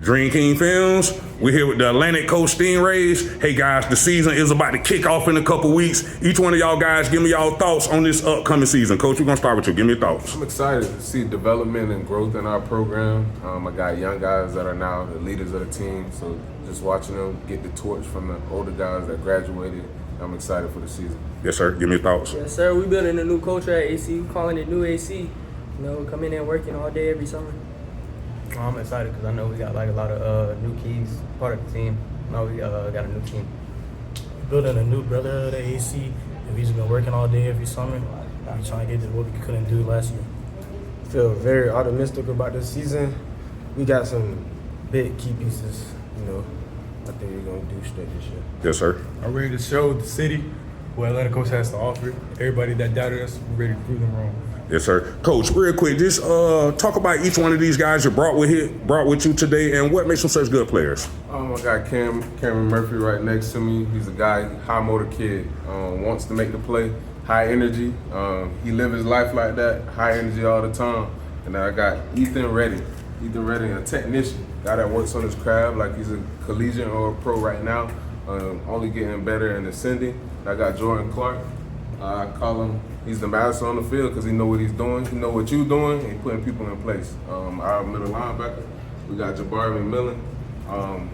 DreamKingfilmz. We're here with the Atlantic Coast Stingrays. Hey guys, the season is about to kick off in a couple weeks. Each one of y'all guys, give me y'all thoughts on this upcoming season. Coach, we're gonna start with you. Give me your thoughts. I'm excited to see development and growth in our program. I got young guys that are now the leaders of the team, so just watching them get the torch from the older guys that graduated, I'm excited for the season. Yes, sir. Give me your thoughts. Yes, sir. We building a new culture at AC. We calling it New AC. You know, coming in working all day every summer. I'm excited because I know we got like a lot of new keys part of the team. Now we got a new team. Building a new brotherhood at AC. We've just been working all day every summer. We're trying to get to what we couldn't do last year. I feel very optimistic about this season. We got some big key pieces, you know. I think we're going to do straight this year. Yes, sir. I'm ready to show the city what Atlanta Coast has to offer. Everybody that doubted us, we're ready to prove them wrong. Yes, sir. Coach, real quick, just talk about each one of these guys you brought with you today and what makes them such good players. I got Cameron Murphy right next to me. He's a guy, high motor kid, wants to make the play, high energy. He lives his life like that, high energy all the time. And then I got Ethan Reddy, a technician, guy that works on his craft like he's a collegiate or a pro right now, only getting better and ascending. I got Jordan Clark. I call him, he's the master on the field because he know what he's doing. He know what you're doing, and putting people in place. Our middle linebacker, we got Jabari McMillan.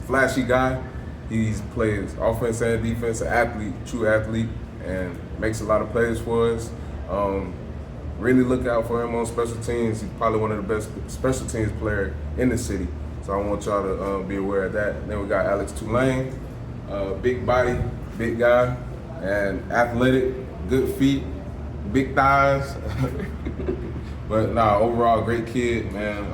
Flashy guy. He plays offense and defense, an athlete, true athlete, and makes a lot of plays for us. Really look out for him on special teams. He's probably one of the best special teams player in the city. So I want y'all to be aware of that. Then we got Alex Tulane, big body, big guy, and athletic, good feet, big thighs. But nah, overall great kid, man.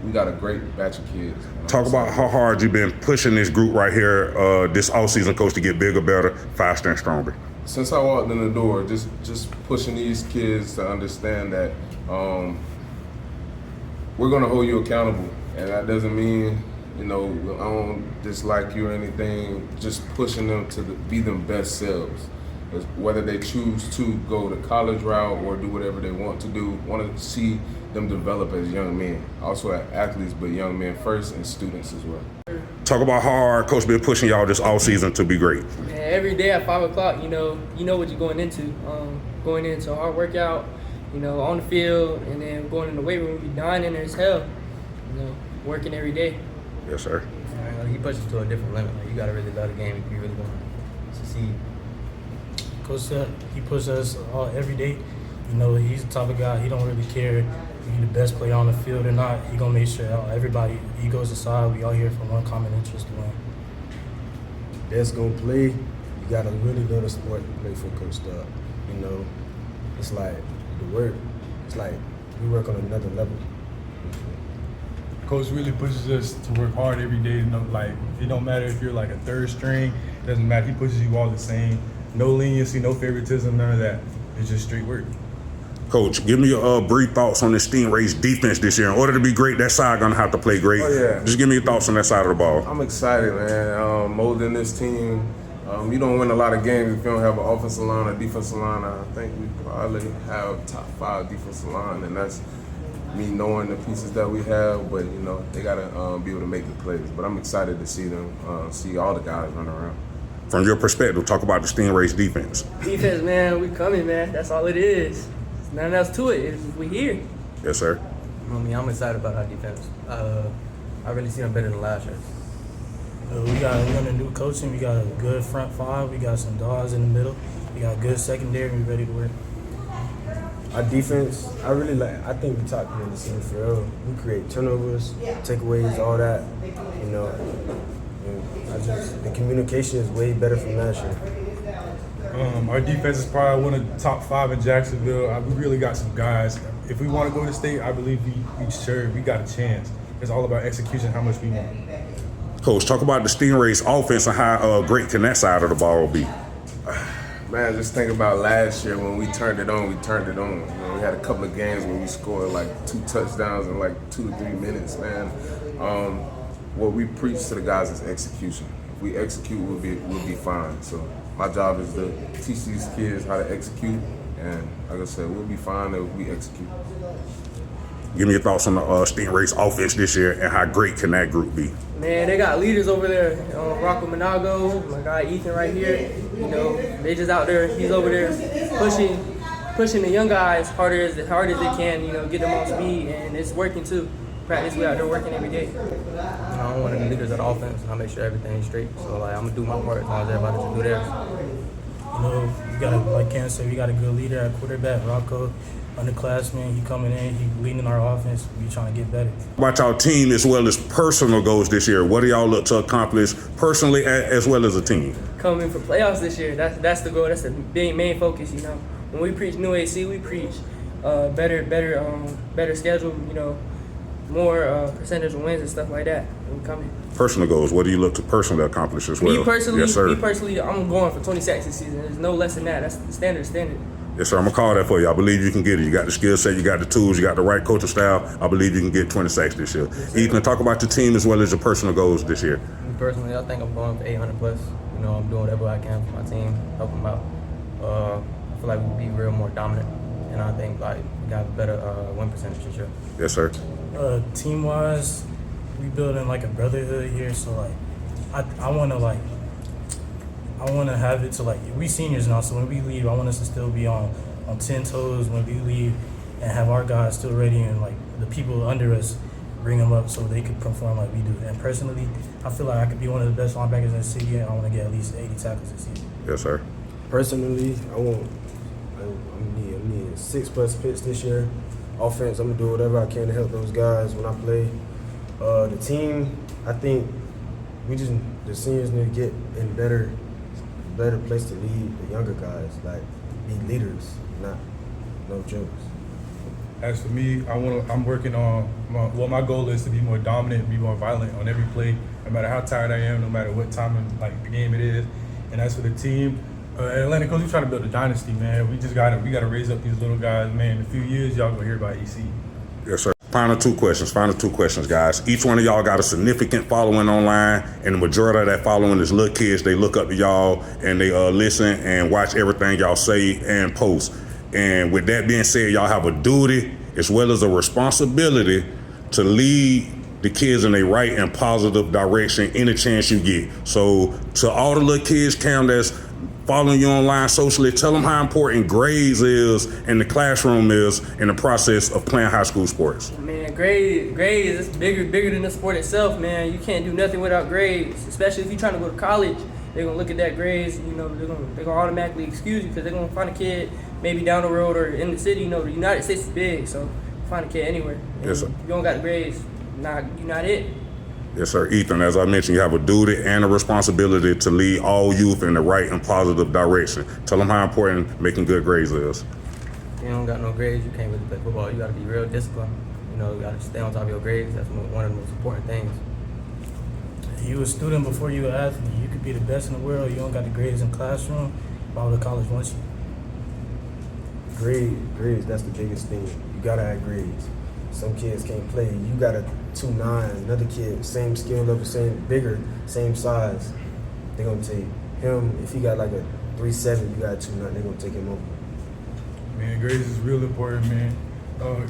We got a great batch of kids. Talk about how hard you've been pushing this group right here, this offseason, coach, to get bigger, better, faster, and stronger. Since I walked in the door, just pushing these kids to understand that we're gonna hold you accountable, and that doesn't mean, you know, I don't dislike you or anything. Just pushing them to be them best selves. Whether they choose to go the college route or do whatever they want to do, want to see them develop as young men. Also athletes, but young men first and students as well. Talk about how hard Coach been pushing y'all this all season to be great. Man, every day at 5 o'clock, you know what you're going into. Going into a hard workout, you know, on the field, and then going in the weight room, you dying in there as hell. You know, working every day. Yes, sir. He pushes to a different limit. Like, you got to really love the game if you really want to succeed. Coach said he pushes us all every day. You know, he's the type of guy, he don't really care if you're the best player on the field or not. He gonna make sure everybody, he goes aside, we all here for one common interest to win. Best gonna play, you gotta really love the sport to play for Coach Stubb. You know, it's like the work, it's like we work on another level. Coach really pushes us to work hard every day. You know, like, it don't matter if you're like a third string, it doesn't matter. He pushes you all the same. No leniency, no favoritism, none of that. It's just straight work. Coach, give me your brief thoughts on the Stingrays defense this year. In order to be great, that side gonna have to play great. Oh, yeah. Just give me your thoughts on that side of the ball. I'm excited, man. Molding this team. You don't win a lot of games if you don't have an offensive line or defensive line. I think we probably have top 5 defensive line, and that's me knowing the pieces that we have. But, you know, they gotta be able to make the plays. But I'm excited to see them, see all the guys run around. From your perspective, talk about the Stingrays defense. Defense, man, we coming, man. That's all it is. There's nothing else to it. We here. Yes, sir. I mean, I'm excited about our defense. I really see them better than last year. We under new coaching, we got a good front 5, we got some dogs in the middle, we got good secondary, and we ready to work. Our defense, I think we top in the city for real. We create turnovers, takeaways, all that, you know. And the communication is way better from last year. Our defense is probably one of the top 5 in Jacksonville. We really got some guys. If we want to go to state, I believe we got a chance. It's all about execution, how much we want. Coach, talk about the Stingrays offense and how great can that side of the ball be? Man, just think about last year when we turned it on, You know, we had a couple of games where we scored like 2 touchdowns in like 2 to 3 minutes, man. What we preach to the guys is execution. If we execute, we'll be fine. So my job is to teach these kids how to execute, and like I said, we'll be fine if we execute. Give me your thoughts on the Stingrays offense this year and how great can that group be? Man, they got leaders over there. Rocco Monago, my guy Ethan right here. You know, they just out there. He's over there pushing the young guys hard as they can. You know, get them on speed, and it's working too. Practice, we out there working every day. I'm one of the leaders of the offense. I make sure everything's straight. So like, I'm gonna do my part as long as everybody can do theirs. You know, you got, like Ken said, we got a good leader at quarterback, Rocco, underclassman. He coming in, he leading our offense. We trying to get better. About y'all team as well as personal goals this year. What do y'all look to accomplish personally as well as a team? Coming for playoffs this year. That's the goal. That's the main focus. You know, when we preach New AC, we preach better schedule. You know, more percentage of wins and stuff like that. When we come in. Personal goals. What do you look to personally accomplish as well? Me personally, yes, sir. I'm going for 20 sacks this season. There's no less than that. That's the standard. Yes, sir. I'm gonna call that for you. I believe you can get it. You got the skill set, you got the tools, you got the right coaching style. I believe you can get 20 sacks this year. Ethan, talk about your team as well as your personal goals this year. Me personally, I think I'm going for 800 plus. You know, I'm doing whatever I can for my team, help them out. I feel like we can be real more dominant, and I think like we got a better win percentage this year. Yes, sir. Team wise, we building like a brotherhood here. So like, I want to have it to like, we seniors now. So when we leave, I want us to still be on 10 toes when we leave, and have our guys still ready, and like the people under us, bring them up so they could perform like we do. And personally, I feel like I could be one of the best linebackers in the city, and I want to get at least 80 tackles this season. Yes, sir. Personally, I'm needing 6+ picks this year. Offense, I'm gonna do whatever I can to help those guys when I play. The team, I think the seniors need to get in a better place to lead the younger guys, like be leaders, no jokes. As for me, I'm working on my goal is to be more dominant, be more violent on every play, no matter how tired I am, no matter what time in like the game it is. And as for the team, Atlanta Coast, we trying to build a dynasty, man. We gotta raise up these little guys, man. In a few years, y'all gonna hear about EC. Yes, sir. Final two questions, guys. Each one of y'all got a significant following online, and the majority of that following is little kids. They look up to y'all, and they listen and watch everything y'all say and post. And with that being said, y'all have a duty as well as a responsibility to lead the kids in a right and positive direction any chance you get. So to all the little kids, Cam, that's following you online socially, tell them how important grades is in the classroom is in the process of playing high school sports. Man, grades is bigger than the sport itself, man. You can't do nothing without grades, especially if you're trying to go to college. They're gonna look at that grades, you know, they're gonna automatically excuse you because they're gonna find a kid maybe down the road or in the city. You know, the United States is big, so find a kid anywhere. And Yes, sir. if you don't got the grades, you're not it. Yes, sir. Ethan, as I mentioned, you have a duty and a responsibility to lead all youth in the right and positive direction. Tell them how important making good grades is. If you don't got no grades, you can't really play football. You got to be real disciplined. You know, you got to stay on top of your grades. That's one of the most important things. You a student before you an athlete. You could be the best in the world. You don't got the grades in the classroom. Why would the college want you? Grades, that's the biggest thing. You gotta have grades. Some kids can't play. You got a 2'9", another kid, same skill level, bigger, same size. They're gonna take him. If he got like a 3'7", you got a 2'9", they're gonna take him over. Man, grades is real important, man.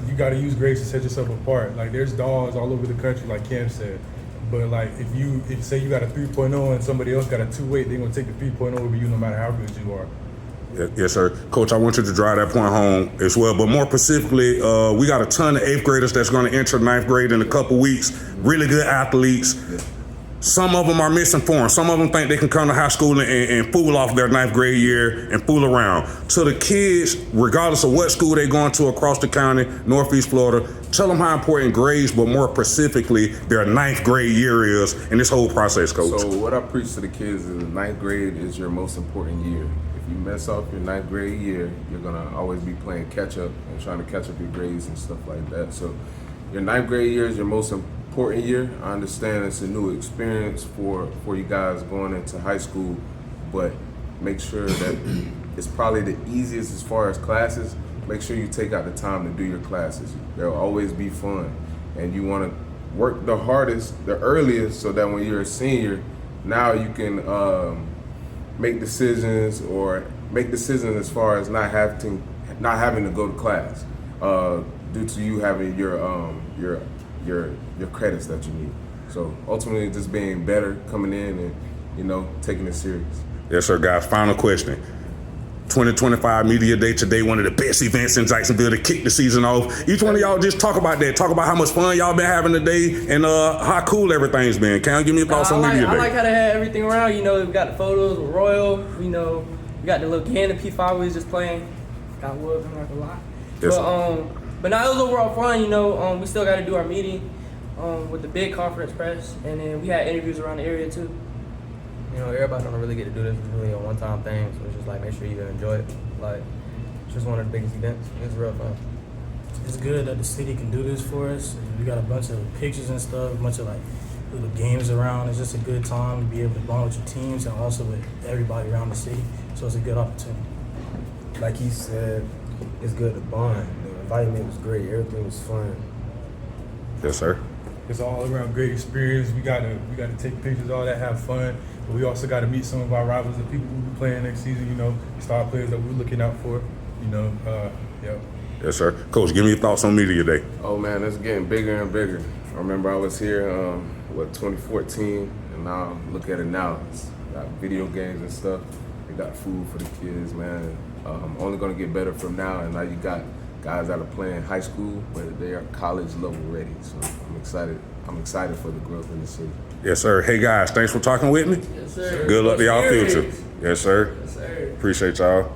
You got to use grades to set yourself apart. Like, there's dogs all over the country, like Cam said. But like, if say you got a 3.0 and somebody else got a 2.8, they're gonna take the 3.0 over you no matter how good you are. Yes, sir. Coach, I want you to drive that point home as well. But more specifically, we got a ton of 8th graders that's going to enter 9th grade in a couple weeks. Really good athletes. Some of them are misinformed. Some of them think they can come to high school and fool off their 9th grade year and fool around. To the kids, regardless of what school they're going to across the county, Northeast Florida, tell them how important grades, but more specifically, their 9th grade year is in this whole process, Coach. So what I preach to the kids is 9th grade is your most important year. If you mess up your 9th grade year, you're gonna always be playing catch up and trying to catch up your grades and stuff like that. So your 9th grade year is your most important year. I understand it's a new experience for you guys going into high school, but make sure that it's probably the easiest as far as classes. Make sure you take out the time to do your classes. They'll always be fun, and you want to work the hardest, the earliest, so that when you're a senior, now you can make decisions as far as not having to go to class. due to you having your credits that you need. So ultimately, just being better, coming in, and taking it serious. Yes, sir, guys. Final question. 2025 Media Day today, one of the best events in Jacksonville to kick the season off. Each one of y'all just talk about that. Talk about how much fun y'all been having today and how cool everything's been. Can you give me thoughts on Media Day? I like how they had everything around. We got the photos with Royal. We got the little game of P5 we was just playing. Got whooped, I'm not gonna lie. Yes, But now it was overall fun. We still got to do our meeting with the big conference press, and then we had interviews around the area too. Everybody don't really get to do this. It's really a one-time thing, so it's just like make sure you enjoy it. Like, it's just one of the biggest events. It's real fun. It's good that the city can do this for us. We got a bunch of pictures and stuff, a bunch of like little games around. It's just a good time to be able to bond with your teams and also with everybody around the city. So it's a good opportunity. Like he said, it's good to bond. The environment was great. Everything was fun. Yes, sir. It's all around great experience. We gotta take pictures, all that, have fun. But we also gotta meet some of our rivals, the people who be playing next season. Star players that we're looking out for. Yeah. Yes, sir. Coach, give me your thoughts on Media Day. Oh man, it's getting bigger and bigger. I remember I was here, 2014, and now look at it now. It's got video games and stuff. They got food for the kids, man. Only gonna get better from now, and now you got guys that are playing high school, but they are college level ready. So I'm excited. I'm excited for the growth in the city. Yes, sir. Hey, guys, thanks for talking with me. Yes, sir. Good luck to y'all Cheers. future. Yes, sir. Yes, sir. Appreciate y'all.